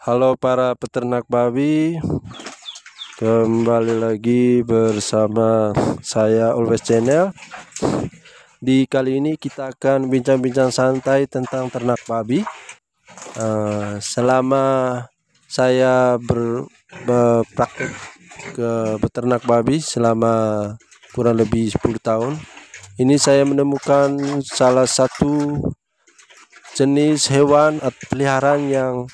Halo para peternak babi, kembali lagi bersama saya Always Channel. Di kali ini kita akan bincang-bincang santai tentang ternak babi. Selama saya berpraktek ke beternak babi selama kurang lebih 10 tahun, ini saya menemukan salah satu jenis hewan atau peliharaan yang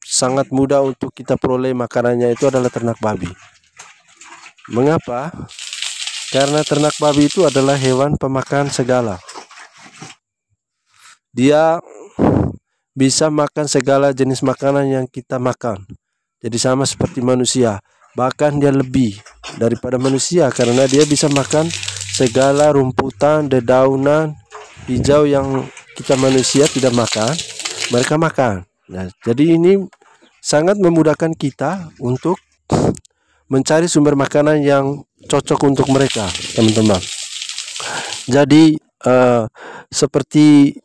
sangat mudah untuk kita peroleh makanannya, itu adalah ternak babi. Mengapa? Karena ternak babi itu adalah hewan pemakan segala. Dia bisa makan segala jenis makanan yang kita makan. Jadi sama seperti manusia, bahkan dia lebih daripada manusia karena dia bisa makan segala rumputan, dedaunan hijau yang kita manusia tidak makan, mereka makan. Nah, jadi ini sangat memudahkan kita untuk mencari sumber makanan yang cocok untuk mereka, teman-teman. Jadi seperti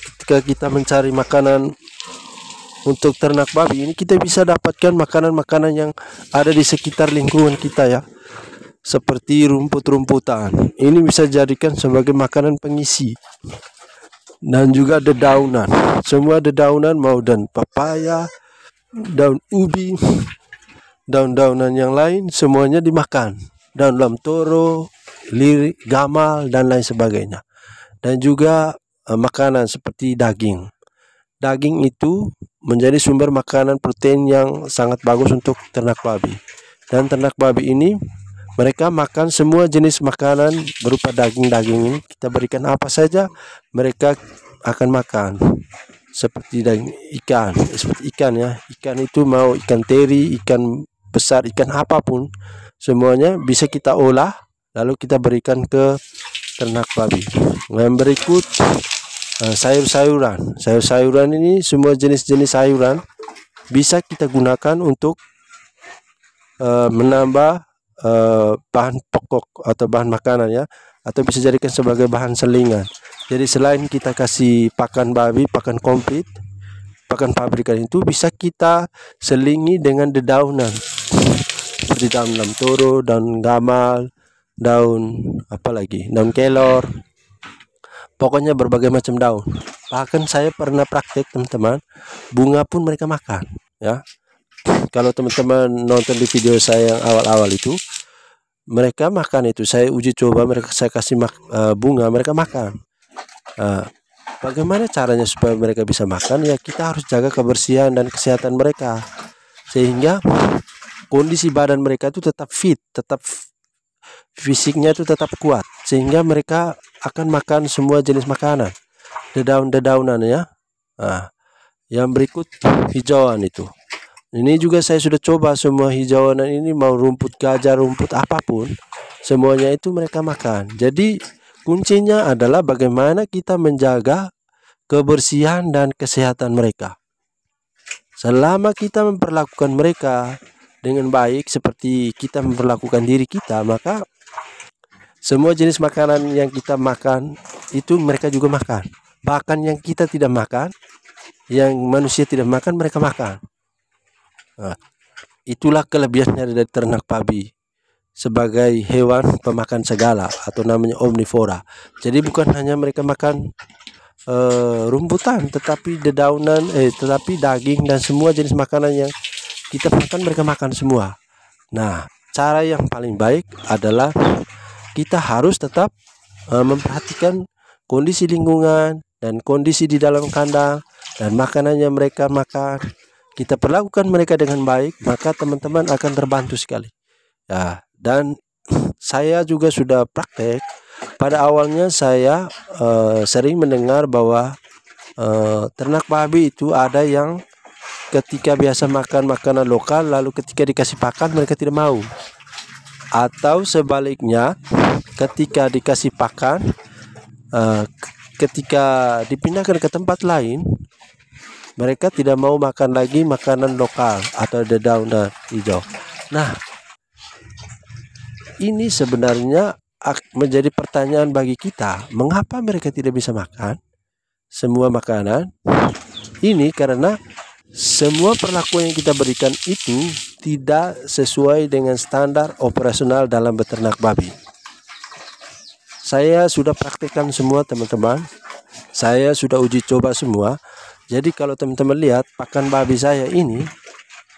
ketika kita mencari makanan untuk ternak babi ini, kita bisa dapatkan makanan-makanan yang ada di sekitar lingkungan kita ya, seperti rumput-rumputan. Ini bisa jadikan sebagai makanan pengisi, dan juga dedaunan. Semua dedaunan, mau daun papaya, daun ubi, daun-daunan yang lain, semuanya dimakan. Daun lamtoro, lirik, gamal, dan lain sebagainya. Dan juga makanan seperti daging. Daging itu menjadi sumber makanan protein yang sangat bagus untuk ternak babi. Dan ternak babi ini, mereka makan semua jenis makanan berupa daging-daging ini. Kita berikan apa saja, mereka akan makan. Seperti daging ikan, seperti ikan ya. Ikan itu mau ikan teri, ikan besar, ikan apapun, semuanya bisa kita olah, lalu kita berikan ke ternak babi. Yang berikut sayur-sayuran. Sayur-sayuran ini, semua jenis-jenis sayuran bisa kita gunakan untuk menambah bahan pokok atau bahan makanan ya, atau bisa jadikan sebagai bahan selingan. Jadi selain kita kasih pakan babi, pakan komplit, pakan pabrikan, itu bisa kita selingi dengan dedaunan seperti daun lamtoro, daun gamal, daun daun kelor, pokoknya berbagai macam daun. Bahkan saya pernah praktek, teman-teman, bunga pun mereka makan ya. Kalau teman-teman nonton di video saya yang awal-awal itu, mereka makan itu. Saya uji coba, saya kasih bunga, mereka makan. Bagaimana caranya supaya mereka bisa makan? Ya, kita harus jaga kebersihan dan kesehatan mereka, sehingga kondisi badan mereka itu tetap fit, tetap fisiknya itu tetap kuat, sehingga mereka akan makan semua jenis makanan, dedaunan ya. Yang berikut hijauan itu. Ini juga saya sudah coba semua hijauan ini, mau rumput gajah, rumput apapun, semuanya itu mereka makan. Jadi kuncinya adalah bagaimana kita menjaga kebersihan dan kesehatan mereka. Selama kita memperlakukan mereka dengan baik seperti kita memperlakukan diri kita, maka semua jenis makanan yang kita makan itu mereka juga makan. Bahkan yang kita tidak makan, yang manusia tidak makan, mereka makan. Itulah kelebihannya dari ternak babi sebagai hewan pemakan segala, atau namanya omnivora. Jadi bukan hanya mereka makan rumputan, tetapi dedaunan, tetapi daging dan semua jenis makanan yang kita makan, mereka makan semua. Nah, cara yang paling baik adalah kita harus tetap memperhatikan kondisi lingkungan dan kondisi di dalam kandang dan makanan yang mereka makan. Kita perlakukan mereka dengan baik, maka teman-teman akan terbantu sekali ya. Dan saya juga sudah praktek. Pada awalnya saya sering mendengar bahwa ternak babi itu ada yang ketika biasa makan makanan lokal, lalu ketika dikasih pakan mereka tidak mau, atau sebaliknya, ketika dikasih pakan, ketika dipindahkan ke tempat lain, mereka tidak mau makan lagi makanan lokal atau dedaunan hijau. Nah, ini sebenarnya menjadi pertanyaan bagi kita, mengapa mereka tidak bisa makan semua makanan Ini karena semua perlakuan yang kita berikan itu tidak sesuai dengan standar operasional dalam beternak babi. Saya sudah praktekkan semua teman-teman. Saya sudah uji coba semua. Jadi kalau teman-teman lihat pakan babi saya ini,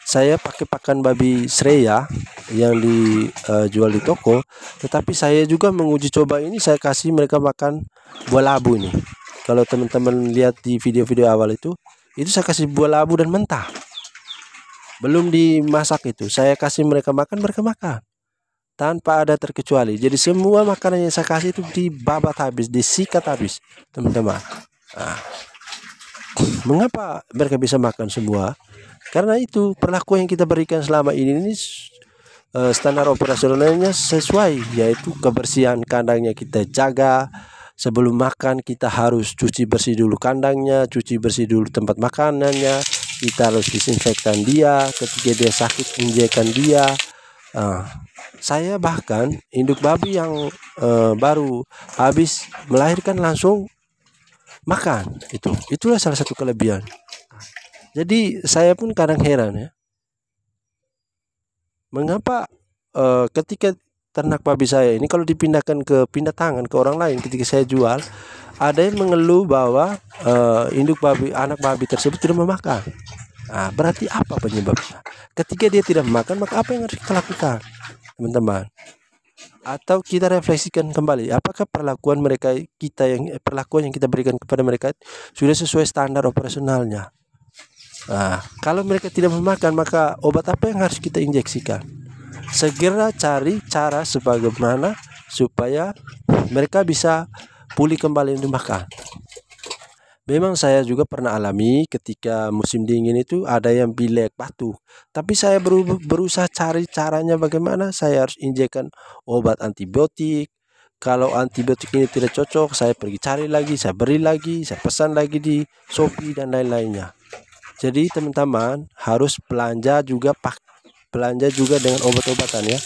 saya pakai pakan babi Shreya yang dijual di toko. Tetapi saya juga menguji coba ini, saya kasih mereka makan buah labu ini. Kalau teman-teman lihat di video-video awal itu saya kasih buah labu dan mentah. Belum dimasak itu. Saya kasih mereka makan tanpa ada terkecuali. Jadi semua makanan yang saya kasih itu dibabat habis, disikat habis, teman-teman. Nah, mengapa mereka bisa makan semua? Karena itu perlakuan yang kita berikan selama ini standar operasionalnya sesuai, yaitu kebersihan kandangnya kita jaga. Sebelum makan kita harus cuci bersih dulu kandangnya, cuci bersih dulu tempat makanannya. Kita harus disinfektan dia, ketika dia sakit injekan dia. Saya bahkan induk babi yang baru habis melahirkan langsung makan. Itulah salah satu kelebihan. Jadi saya pun kadang heran ya, mengapa ketika ternak babi saya ini kalau pindah tangan ke orang lain ketika saya jual, ada yang mengeluh bahwa induk babi, anak babi tersebut tidak memakan. Nah, berarti apa penyebabnya? Ketika dia tidak memakan, maka apa yang harus kita lakukan, teman-teman? Atau kita refleksikan kembali, apakah perlakuan yang kita berikan kepada mereka sudah sesuai standar operasionalnya? Nah, kalau mereka tidak memakan, maka obat apa yang harus kita injeksikan? Segera cari cara sebagaimana supaya mereka bisa pulih kembali untuk makan. Memang saya juga pernah alami ketika musim dingin itu ada yang pilek batuk. Tapi saya berusaha cari caranya bagaimana. Saya harus injekkan obat antibiotik. Kalau antibiotik ini tidak cocok, saya pergi cari lagi, saya beri lagi, saya pesan lagi di Shopee dan lain-lainnya. Jadi teman-teman harus belanja juga dengan obat-obatan ya.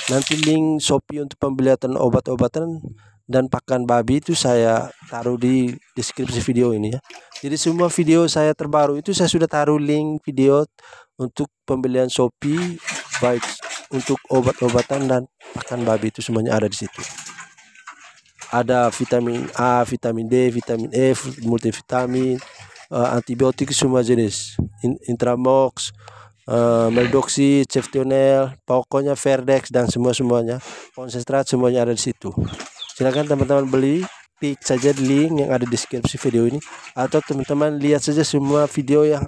Nanti link Shopee untuk pembelian obat-obatan dan pakan babi itu saya taruh di deskripsi video ini ya. Jadi semua video saya terbaru itu saya sudah taruh link video untuk pembelian Shopee, baik untuk obat-obatan dan pakan babi, itu semuanya ada di situ. Ada vitamin A, vitamin D, vitamin E, multivitamin, antibiotik semua jenis, Intramox, Meldoxy, Ceftonel, pokoknya Verdex dan semuanya konsentrat semuanya ada di situ. Silakan teman-teman beli, klik saja link yang ada di deskripsi video ini, atau teman-teman lihat saja semua video yang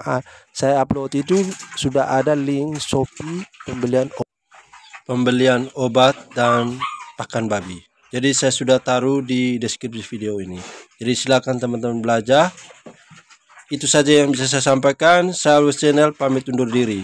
saya upload itu sudah ada link Shopee pembelian obat dan pakan babi. Jadi saya sudah taruh di deskripsi video ini. Jadi silakan teman-teman belajar. Itu saja yang bisa saya sampaikan. Saya Always Channel pamit undur diri.